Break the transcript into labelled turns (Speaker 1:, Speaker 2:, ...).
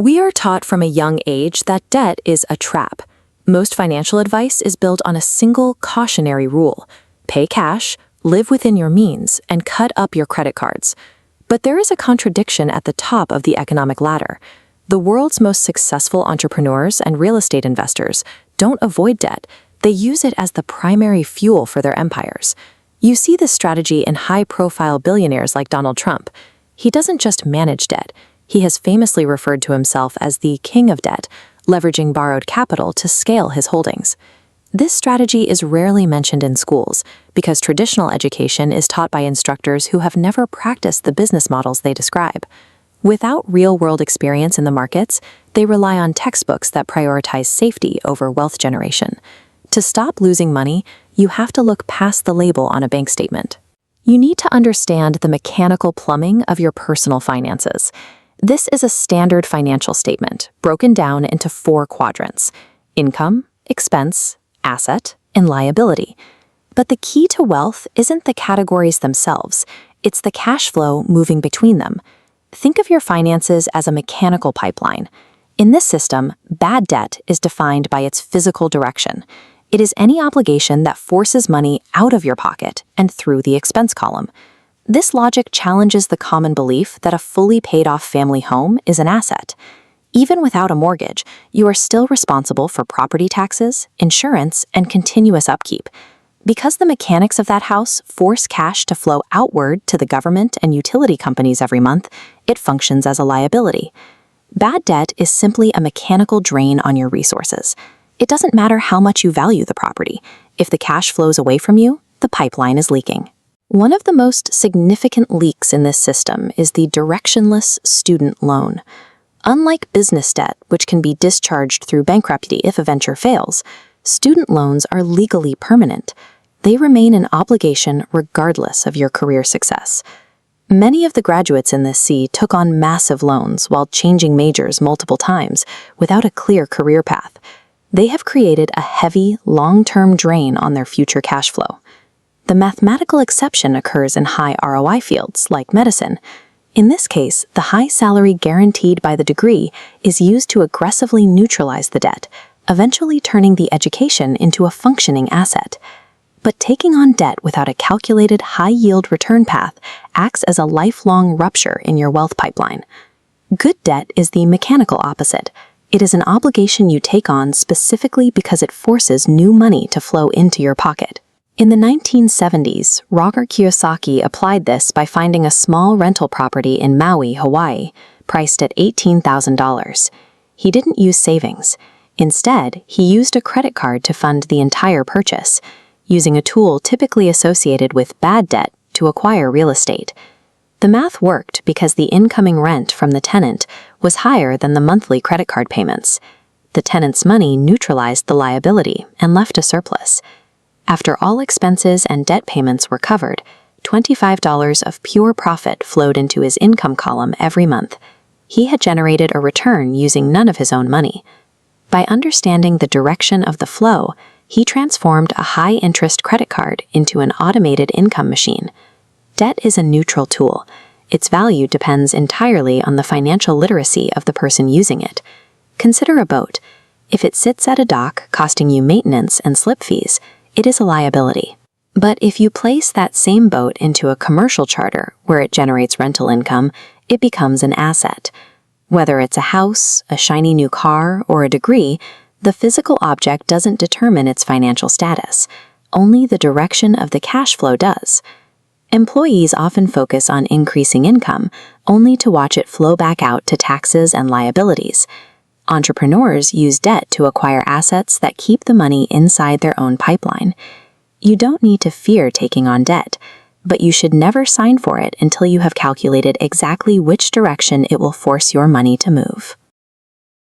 Speaker 1: We are taught from a young age that debt is a trap. Most financial advice is built on a single cautionary rule: pay cash, live within your means, and cut up your credit cards. But there is a contradiction at the top of the economic ladder. The world's most successful entrepreneurs and real estate investors don't avoid debt. They use it as the primary fuel for their empires. You see this strategy in high-profile billionaires like Donald Trump. He doesn't just manage debt. He has famously referred to himself as the king of debt, leveraging borrowed capital to scale his holdings. This strategy is rarely mentioned in schools because traditional education is taught by instructors who have never practiced the business models they describe. Without real-world experience in the markets, they rely on textbooks that prioritize safety over wealth generation. To stop losing money, you have to look past the label on a bank statement. You need to understand the mechanical plumbing of your personal finances. This is a standard financial statement, broken down into 4 quadrants: income, expense, asset, and liability. But the key to wealth isn't the categories themselves, it's the cash flow moving between them. Think of your finances as a mechanical pipeline. In this system, bad debt is defined by its physical direction. It is any obligation that forces money out of your pocket and through the expense column. This logic challenges the common belief that a fully paid-off family home is an asset. Even without a mortgage, you are still responsible for property taxes, insurance, and continuous upkeep. Because the mechanics of that house force cash to flow outward to the government and utility companies every month, it functions as a liability. Bad debt is simply a mechanical drain on your resources. It doesn't matter how much you value the property. If the cash flows away from you, the pipeline is leaking. One of the most significant leaks in this system is the directionless student loan. Unlike business debt, which can be discharged through bankruptcy if a venture fails, student loans are legally permanent. They remain an obligation regardless of your career success. Many of the graduates in this took on massive loans while changing majors multiple times without a clear career path. They have created a heavy, long-term drain on their future cash flow. The mathematical exception occurs in high ROI fields, like medicine. In this case, the high salary guaranteed by the degree is used to aggressively neutralize the debt, eventually turning the education into a functioning asset. But taking on debt without a calculated high-yield return path acts as a lifelong rupture in your wealth pipeline. Good debt is the mechanical opposite. It is an obligation you take on specifically because it forces new money to flow into your pocket. In the 1970s, Robert Kiyosaki applied this by finding a small rental property in Maui, Hawaii, priced at $18,000. He didn't use savings. Instead, he used a credit card to fund the entire purchase, using a tool typically associated with bad debt to acquire real estate. The math worked because the incoming rent from the tenant was higher than the monthly credit card payments. The tenant's money neutralized the liability and left a surplus. After all expenses and debt payments were covered, $25 of pure profit flowed into his income column every month. He had generated a return using none of his own money. By understanding the direction of the flow, he transformed a high-interest credit card into an automated income machine. Debt is a neutral tool. Its value depends entirely on the financial literacy of the person using it. Consider a boat. If it sits at a dock costing you maintenance and slip fees, it is a liability. But if you place that same boat into a commercial charter where it generates rental income, it becomes an asset. Whether it's a house, a shiny new car, or a degree, the physical object doesn't determine its financial status. Only the direction of the cash flow does. Employees often focus on increasing income, only to watch it flow back out to taxes and liabilities. Entrepreneurs use debt to acquire assets that keep the money inside their own pipeline. You don't need to fear taking on debt, but you should never sign for it until you have calculated exactly which direction it will force your money to move.